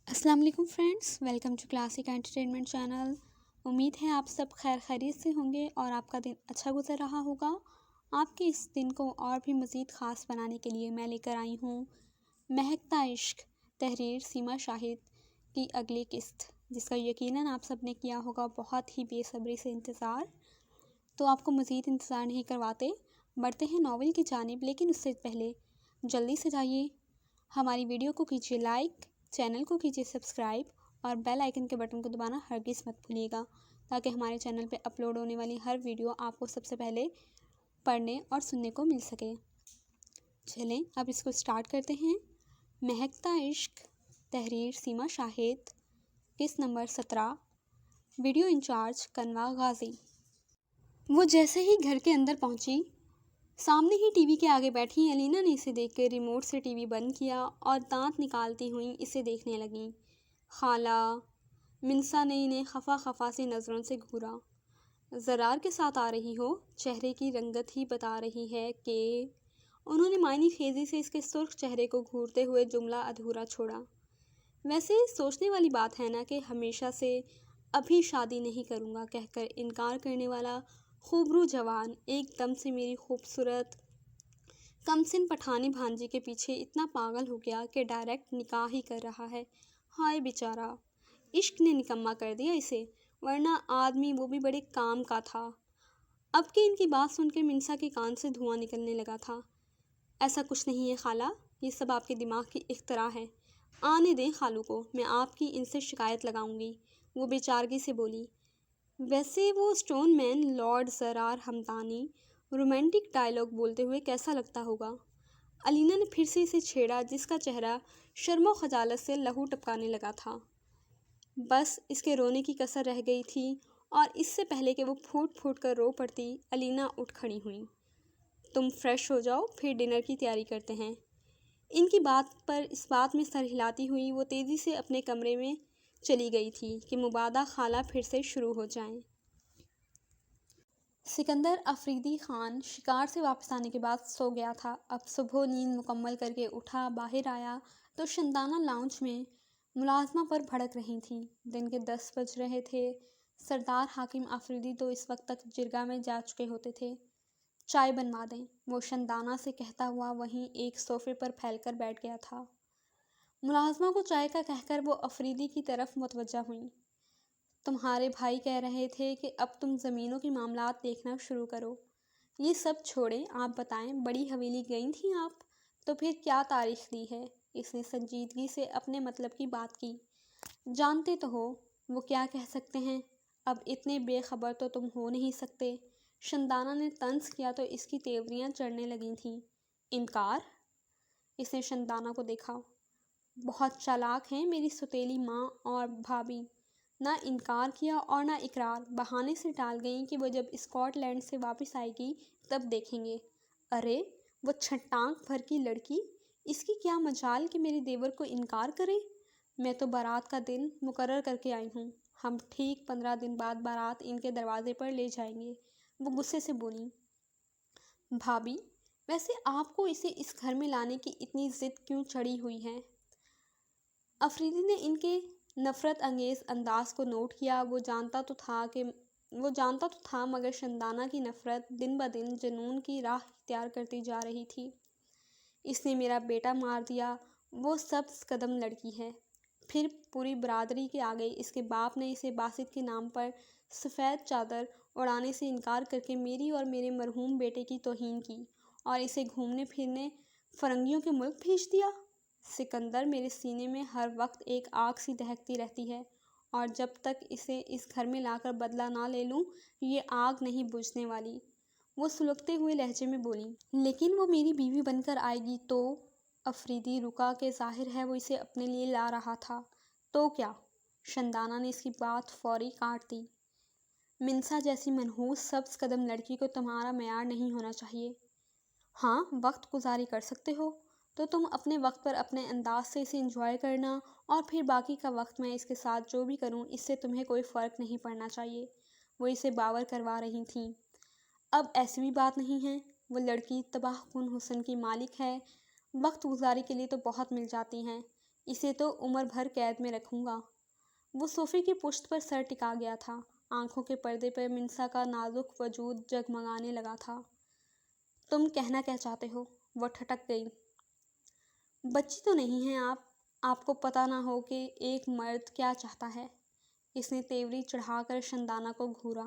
السلام علیکم friends, welcome to classic entertainment channel. امید ہے آپ سب خیر خیریت سے ہوں گے اور آپ کا دن اچھا گزر رہا ہوگا۔ آپ کے اس دن کو اور بھی مزید خاص بنانے کے لیے میں لے کر آئی ہوں مہکتا عشق تحریر سیما شاہد کی اگلی قسط، جس کا یقیناً آپ سب نے کیا ہوگا بہت ہی بے صبری سے انتظار۔ تو آپ کو مزید انتظار نہیں کرواتے، بڑھتے ہیں ناول کی جانب، لیکن اس سے پہلے جلدی سے جائیے ہماری ویڈیو کو کیجیے لائک، چینل کو کیجیے سبسکرائب اور بیل آئیکن کے بٹن کو دبانا ہرگز مت بھولیے گا، تاکہ ہمارے چینل پہ اپلوڈ ہونے والی ہر ویڈیو آپ کو سب سے پہلے پڑھنے اور سننے کو مل سکے۔ چلیں اب اس کو سٹارٹ کرتے ہیں۔ مہکتا عشق تحریر سیما شاہد، قسط نمبر 17، ویڈیو انچارج کنوا غازی۔ وہ جیسے ہی گھر کے اندر پہنچی، سامنے ہی ٹی وی کے آگے بیٹھی الینا نے اسے دیکھ کے ریموٹ سے ٹی وی بند کیا اور دانت نکالتی ہوئیں اسے دیکھنے لگیں۔ خالہ، منسا نے انہیں خفا خفا سی نظروں سے گھورا۔ زرار کے ساتھ آ رہی ہو؟ چہرے کی رنگت ہی بتا رہی ہے کہ… انہوں نے معنی خیزی سے اس کے سرخ چہرے کو گھورتے ہوئے جملہ ادھورا چھوڑا۔ ویسے سوچنے والی بات ہے نا کہ ہمیشہ سے ابھی شادی نہیں کروں گا کہہ کر انکار کرنے والا خوبرو جوان ایک دم سے میری خوبصورت کمسن پٹھانی بھانجی کے پیچھے اتنا پاگل ہو گیا کہ ڈائریکٹ نکاح ہی کر رہا ہے۔ ہائے بیچارہ، عشق نے نکما کر دیا اسے، ورنہ آدمی وہ بھی بڑے کام کا تھا۔ اب کہ ان کی بات سن کے منسا کے کان سے دھواں نکلنے لگا تھا۔ ایسا کچھ نہیں ہے خالہ، یہ سب آپ کے دماغ کی اختراع ہے۔ آنے دیں خالو کو، میں آپ کی ان سے شکایت لگاؤں گی، وہ بے چارگی سے بولی۔ ویسے وہ اسٹون مین لارڈ زرار ہمدانی رومانٹک ڈائلاگ بولتے ہوئے کیسا لگتا ہوگا؟ الینا نے پھر سے اسے چھیڑا، جس کا چہرہ شرم و خجالت سے لہو ٹپکانے لگا تھا۔ بس اس کے رونے کی کسر رہ گئی تھی، اور اس سے پہلے کہ وہ پھوٹ پھوٹ کر رو پڑتی، الینا اٹھ کھڑی ہوئیں۔ تم فریش ہو جاؤ، پھر ڈنر کی تیاری کرتے ہیں۔ ان کی بات پر اس بات میں سر ہلاتی ہوئی وہ تیزی سے اپنے کمرے میں چلی گئی تھی کہ مبادا خالہ پھر سے شروع ہو جائیں۔ سکندر افریدی خان شکار سے واپس آنے کے بعد سو گیا تھا۔ اب صبح نیند مکمل کر کے اٹھا، باہر آیا تو شندانہ لاؤنج میں ملازمہ پر بھڑک رہی تھیں۔ دن کے 10 بج رہے تھے۔ سردار حاکم افریدی تو اس وقت تک جرگہ میں جا چکے ہوتے تھے۔ چائے بنوا دیں، وہ شندانہ سے کہتا ہوا وہیں ایک صوفے پر پھیل کر بیٹھ گیا تھا۔ ملازمہ کو چائے کا کہہ کر وہ افریدی کی طرف متوجہ ہوئیں۔ تمہارے بھائی کہہ رہے تھے کہ اب تم زمینوں کے معاملات دیکھنا شروع کرو۔ یہ سب چھوڑیں، آپ بتائیں، بڑی حویلی گئی تھیں آپ؟ تو پھر کیا تاریخ دی ہے؟ اس نے سنجیدگی سے اپنے مطلب کی بات کی۔ جانتے تو ہو وہ کیا کہہ سکتے ہیں، اب اتنے بے خبر تو تم ہو نہیں سکتے۔ شندانہ نے طنز کیا تو اس کی تیوریاں چڑھنے لگی تھیں۔ انکار؟ اس نے شندانہ کو دیکھا۔ بہت چالاک ہیں میری سوتیلی ماں اور بھابھی، نہ انکار کیا اور نہ اقرار، بہانے سے ٹال گئیں کہ وہ جب اسکاٹ لینڈ سے واپس آئے گی تب دیکھیں گے۔ ارے وہ چھٹانک بھر کی لڑکی، اس کی کیا مجال کہ میرے دیور کو انکار کرے؟ میں تو بارات کا دن مقرر کر کے آئی ہوں، ہم ٹھیک 15 دن بعد بارات ان کے دروازے پر لے جائیں گے۔ وہ غصے سے بولیں۔ بھابھی، ویسے آپ کو اسے اس گھر میں لانے کی اتنی ضد کیوں چڑھی ہوئی ہے؟ افریدی نے ان کے نفرت انگیز انداز کو نوٹ کیا۔ وہ جانتا تو تھا مگر شندانہ کی نفرت دن بدن جنون کی راہ اختیار کرتی جا رہی تھی۔ اس نے میرا بیٹا مار دیا، وہ سبز قدم لڑکی ہے۔ پھر پوری برادری کے آگے اس کے باپ نے اسے باسط کے نام پر سفید چادر اڑانے سے انکار کر کے میری اور میرے مرحوم بیٹے کی توہین کی اور اسے گھومنے پھرنے فرنگیوں کے ملک بھیج دیا۔ سکندر، میرے سینے میں ہر وقت ایک آگ سی دہکتی رہتی ہے، اور جب تک اسے اس گھر میں لا کر بدلہ نہ لے لوں یہ آگ نہیں بجھنے والی، وہ سلگتے ہوئے لہجے میں بولیں۔ لیکن وہ میری بیوی بن کر آئے گی تو… افریدی رکا کہ ظاہر ہے وہ اسے اپنے لیے لا رہا تھا۔ تو کیا؟ شندانہ نے اس کی بات فوری کاٹ دی۔ منسا جیسی منحوس سبز قدم لڑکی کو تمہارا معیار نہیں ہونا چاہیے۔ ہاں، وقت گزاری کر سکتے ہو تو تم اپنے وقت پر اپنے انداز سے اسے انجوائے کرنا، اور پھر باقی کا وقت میں اس کے ساتھ جو بھی کروں اس سے تمہیں کوئی فرق نہیں پڑنا چاہیے، وہ اسے باور کروا رہی تھیں۔ اب ایسی بھی بات نہیں ہے، وہ لڑکی تباہ کن حسن کی مالک ہے، وقت گزاری کے لیے تو بہت مل جاتی ہیں، اسے تو عمر بھر قید میں رکھوں گا۔ وہ صوفے کی پشت پر سر ٹکا گیا تھا۔ آنکھوں کے پردے پر منسا کا نازک وجود جگمگانے لگا تھا۔ تم کہنا کیا چاہتے ہو؟ وہ ٹھٹک گئی۔ بچی تو نہیں ہیں آپ کو پتہ نہ ہو کہ ایک مرد کیا چاہتا ہے۔ اس نے تیوری چڑھا کر شندانہ کو گھورا۔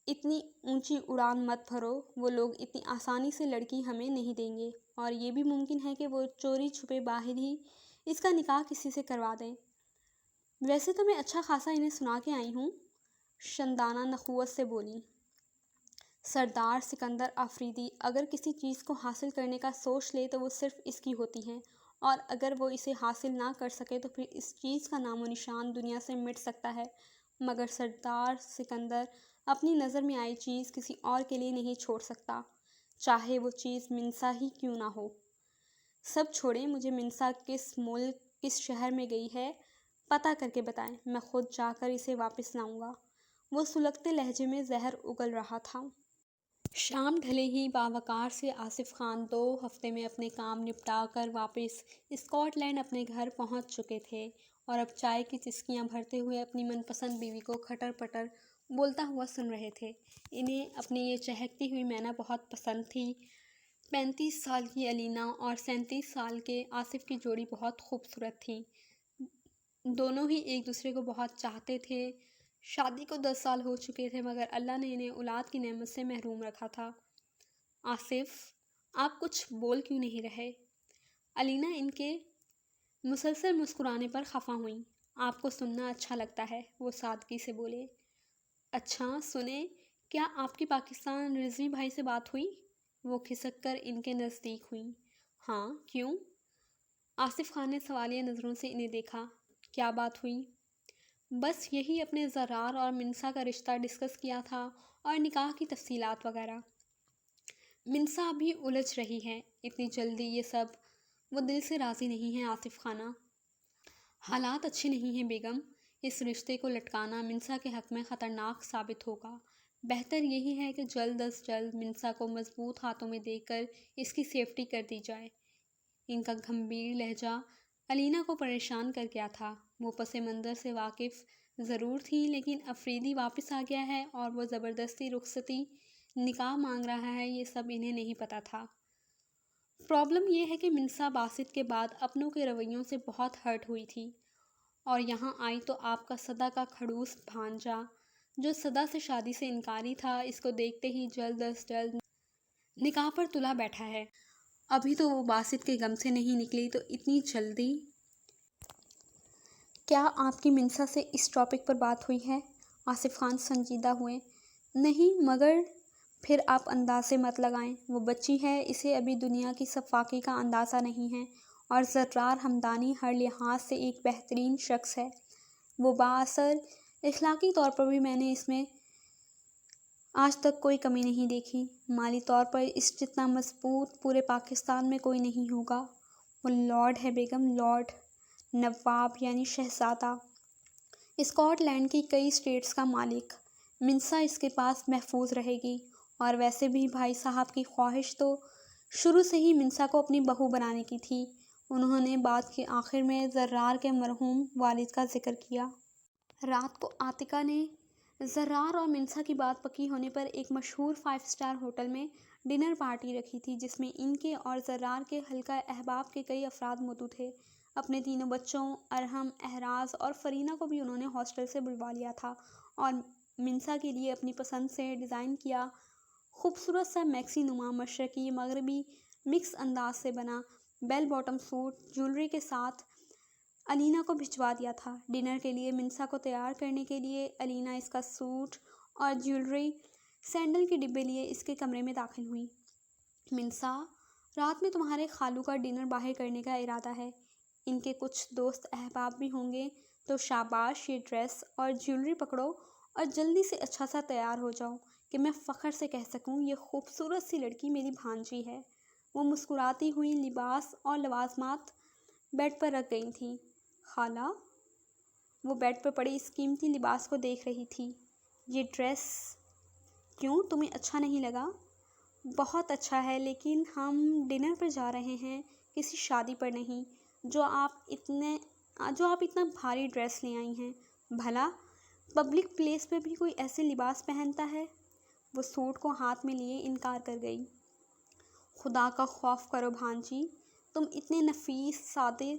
اتنی اونچی اڑان مت بھرو، وہ لوگ اتنی آسانی سے لڑکی ہمیں نہیں دیں گے، اور یہ بھی ممکن ہے کہ وہ چوری چھپے باہر ہی اس کا نکاح کسی سے کروا دیں۔ ویسے تو میں اچھا خاصا انہیں سنا کے آئی ہوں، شندانہ نخوت سے بولی۔ سردار سکندر آفریدی اگر کسی چیز کو حاصل کرنے کا سوچ لے تو وہ صرف اس کی ہوتی ہے، اور اگر وہ اسے حاصل نہ کر سکے تو پھر اس چیز کا نام و نشان دنیا سے مٹ سکتا ہے، مگر سردار سکندر اپنی نظر میں آئی چیز کسی اور کے لیے نہیں چھوڑ سکتا، چاہے وہ چیز منسا ہی کیوں نہ ہو۔ سب چھوڑیں، مجھے منسا کس ملک کس شہر میں گئی ہے پتہ کر کے بتائیں، میں خود جا کر اسے واپس لاؤں گا۔ وہ سلگتے لہجے میں زہر اگل رہا تھا۔ شام ڈھلے ہی باوقار سے آصف خان 2 ہفتے میں اپنے کام نپٹا کر واپس اسکاٹ لینڈ اپنے گھر پہنچ چکے تھے، اور اب چائے کی چسکیاں بھرتے ہوئے اپنی من پسند بیوی کو کھٹر پٹر بولتا ہوا سن رہے تھے۔ انہیں اپنی یہ چہکتی ہوئی مینا بہت پسند تھی۔ 35 سال کی الینا اور 37 سال کے آصف کی جوڑی بہت خوبصورت تھی۔ دونوں ہی ایک دوسرے کو بہت چاہتے تھے۔ شادی کو 10 سال ہو چکے تھے، مگر اللہ نے انہیں اولاد کی نعمت سے محروم رکھا تھا۔ آصف، آپ کچھ بول کیوں نہیں رہے؟ الینا ان کے مسلسل مسکرانے پر خفا ہوئیں۔ آپ کو سننا اچھا لگتا ہے، وہ سادگی سے بولے۔ اچھا، سنیں، کیا آپ کی پاکستان رضوی بھائی سے بات ہوئی؟ وہ کھسک کر ان کے نزدیک ہوئیں۔ ہاں، کیوں؟ آصف خان نے سوالیہ نظروں سے انہیں دیکھا۔ کیا بات ہوئی؟ بس یہی، اپنے زرار اور منسا کا رشتہ ڈسکس کیا تھا، اور نکاح کی تفصیلات وغیرہ۔ منسا ابھی الجھ رہی ہے، اتنی جلدی یہ سب وہ دل سے راضی نہیں ہے آصف خانہ۔ حالات اچھے نہیں ہیں بیگم، اس رشتے کو لٹکانا منسا کے حق میں خطرناک ثابت ہوگا۔ بہتر یہی ہے کہ جلد از جلد منسا کو مضبوط ہاتھوں میں دے کر اس کی سیفٹی کر دی جائے۔ ان کا گھمبیر لہجہ الینا کو پریشان کر گیا تھا۔ وہ پس منظر سے واقف ضرور تھی، لیکن افریدی واپس آ گیا ہے اور وہ زبردستی رخصتی نکاح مانگ رہا ہے، یہ سب انہیں نہیں پتہ تھا۔ پرابلم یہ ہے کہ منسا باسط کے بعد اپنوں کے رویوں سے بہت ہرٹ ہوئی تھی، اور یہاں آئی تو آپ کا سدا کا کھڑوس بھانجا، جو سدا سے شادی سے انکاری تھا، اس کو دیکھتے ہی جلد از جلد نکاح پر تلا بیٹھا ہے۔ ابھی تو وہ باسط کے غم سے نہیں نکلی تو اتنی جلدی؟ کیا آپ کی منسا سے اس ٹاپک پر بات ہوئی ہے؟ آصف خان سنجیدہ ہوئے۔ نہیں، مگر پھر آپ اندازے مت لگائیں، وہ بچی ہے، اسے ابھی دنیا کی صفاقی کا اندازہ نہیں ہے، اور زرار ہمدانی ہر لحاظ سے ایک بہترین شخص ہے۔ وہ بااثر، اخلاقی طور پر بھی میں نے اس میں آج تک کوئی کمی نہیں دیکھی۔ مالی طور پر اس جتنا مضبوط پورے پاکستان میں کوئی نہیں ہوگا۔ وہ لارڈ ہے بیگم، لارڈ، نواب یعنی شہزادہ، اسکاٹ لینڈ کی کئی اسٹیٹس کا مالک۔ منسا اس کے پاس محفوظ رہے گی، اور ویسے بھی بھائی صاحب کی خواہش تو شروع سے ہی منسا کو اپنی بہو بنانے کی تھی۔ انہوں نے بات کے آخر میں زرار کے مرحوم والد کا ذکر کیا۔ رات کو عاتکہ نے زرار اور منسا کی بات پکی ہونے پر ایک مشہور 5 اسٹار ہوٹل میں ڈنر پارٹی رکھی تھی، جس میں ان کے اور زرار کے حلقہ احباب کے کئی افراد موجود تھے۔ اپنے تینوں بچوں ارحم، احراز اور فرینہ کو بھی انہوں نے ہاسٹل سے بلوا لیا تھا، اور منسا کے لیے اپنی پسند سے ڈیزائن کیا خوبصورت سا میکسی نما مشرقی مغربی مکس انداز سے بنا بیل باٹم سوٹ جیولری کے ساتھ الینا کو بھجوا دیا تھا۔ ڈنر کے لیے منسا کو تیار کرنے کے لیے الینا اس کا سوٹ اور جیولری سینڈل کے ڈبے لیے اس کے کمرے میں داخل ہوئی۔ منسا، رات میں تمہارے خالو کا ڈنر باہر کرنے کا ارادہ ہے، ان کے کچھ دوست احباب بھی ہوں گے، تو شاباش، یہ ڈریس اور جیولری پکڑو اور جلدی سے اچھا سا تیار ہو جاؤ کہ میں فخر سے کہہ سکوں یہ خوبصورت سی لڑکی میری بھانجی ہے۔ وہ مسکراتی ہوئی لباس اور لوازمات بیڈ پر رکھ گئی تھیں۔ خالہ، وہ بیڈ پر پڑے اس قیمتی لباس کو دیکھ رہی تھی۔ یہ ڈریس کیوں، تمہیں اچھا نہیں لگا؟ بہت اچھا ہے، لیکن ہم ڈنر پر جا رہے ہیں، کسی شادی پر نہیں۔ جو آپ اتنا بھاری ڈریس لے آئی ہیں؟ بھلا پبلک پلیس پہ بھی کوئی ایسے لباس پہنتا ہے؟ وہ سوٹ کو ہاتھ میں لیے انکار کر گئی۔ خدا کا خوف کرو بھانجی، تم اتنے نفیس سادے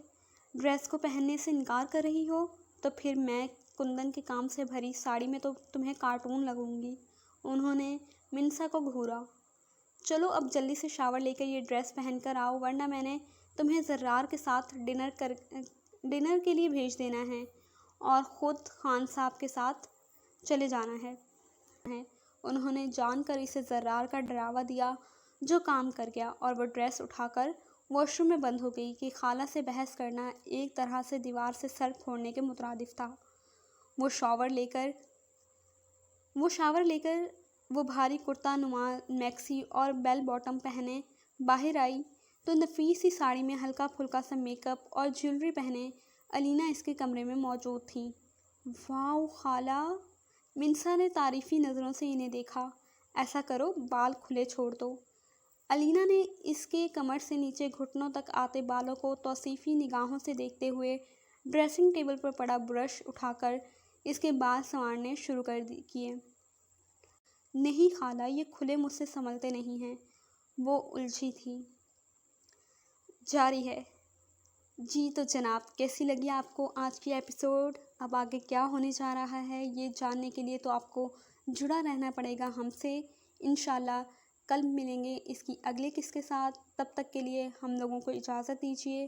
ڈریس کو پہننے سے انکار کر رہی ہو تو پھر میں کندن کے کام سے بھری ساڑی میں تو تمہیں کارٹون لگوں گی۔ انہوں نے منسا کو گھورا۔ چلو اب جلدی سے شاور لے کر یہ ڈریس پہن کر آؤ، ورنہ میں نے تمہیں زرار کے ساتھ ڈنر کے لیے بھیج دینا ہے اور خود خان صاحب کے ساتھ چلے جانا ہے۔ انہوں نے جان کر اسے زرار کا ڈراوا دیا، جو کام کر گیا، اور وہ ڈریس اٹھا کر واش روم میں بند ہو گئی کہ خالہ سے بحث کرنا ایک طرح سے دیوار سے سر پھوڑنے کے مترادف تھا۔ وہ شاور لے کر وہ بھاری کرتا نما میکسی اور بیل باٹم پہنے باہر آئی تو نفیس سی ساڑی میں ہلکا پھلکا سا میک اپ اور جیولری پہنے الینا اس کے کمرے میں موجود تھیں۔ واو خالہ! منسا نے تعریفی نظروں سے انہیں دیکھا۔ ایسا کرو، بال کھلے چھوڑ دو۔ الینا نے اس کے کمر سے نیچے گھٹنوں تک آتے بالوں کو توصیفی نگاہوں سے دیکھتے ہوئے ڈریسنگ ٹیبل پر پڑا برش اٹھا کر اس کے بال سنوارنے شروع کیے۔ نہیں خالہ، یہ کھلے مجھ سے سنبھلتے نہیں ہیں، وہ الجھی تھی۔ جاری ہے۔ جی تو جناب، کیسی لگی آپ کو آج کی ایپیسوڈ؟ اب آگے کیا ہونے جا رہا ہے یہ جاننے کے لیے تو آپ کو جڑا رہنا پڑے گا ہم سے۔ انشاءاللہ کل ملیں گے اس کی اگلے قسط کے ساتھ۔ تب تک کے لیے ہم لوگوں کو اجازت دیجیے۔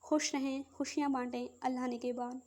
خوش رہیں، خوشیاں بانٹیں۔ اللہ نگہبان۔